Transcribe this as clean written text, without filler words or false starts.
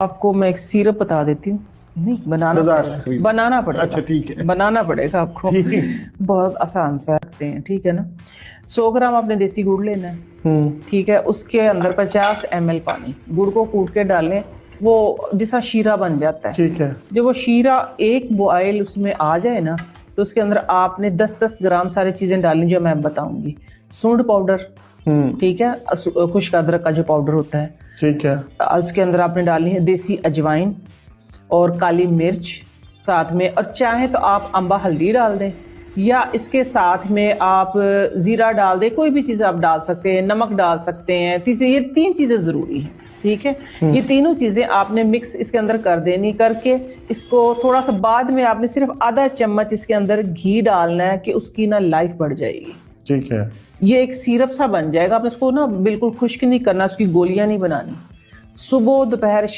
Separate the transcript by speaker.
Speaker 1: आपको मैं एक सिरप बता देती हूँ। नहीं बनाना पड़ेगा।
Speaker 2: अच्छा ठीक है,
Speaker 1: बनाना पड़ेगा आपको। बहुत आसान सा रखते हैं, ठीक है ना। 100 ग्राम आपने देसी गुड़ लेना है, ठीक है। उसके अंदर 50 ml पानी, गुड़ को कूट के डालें, वो जैसा शीरा बन जाता है,
Speaker 2: ठीक है।
Speaker 1: जब वो शीरा एक बॉयल उसमें आ जाए ना, तो उसके अंदर आपने 10-10 ग्राम सारी चीजें डालनी जो मैं बताऊंगी। सूंड पाउडर, ठीक है, खुश्क अदरक का जो पाउडर होता है,
Speaker 2: ठीक है।
Speaker 1: उसके अंदर आपने डालनी है देसी अजवाइन और काली मिर्च साथ में, और चाहे तो आप अम्बा हल्दी डाल दें या इसके साथ में आप ज़ीरा डाल दें, कोई भी चीज़ आप डाल सकते हैं, नमक डाल सकते हैं। तीसरी, ये 3 चीज़ें ज़रूरी हैं, ठीक है। ये तीनों चीज़ें आपने मिक्स इसके अंदर कर देनी, करके इसको थोड़ा सा बाद में आपने सिर्फ आधा चम्मच इसके अंदर घी डालना है कि उसकी ना लाइफ बढ़ जाएगी,
Speaker 2: ठीक है।
Speaker 1: ये एक सिरप सा बन जाएगा। आपने इसको ना बिल्कुल खुश्क नहीं करना, उसकी गोलियां नहीं बनानी। सुबह दोपहर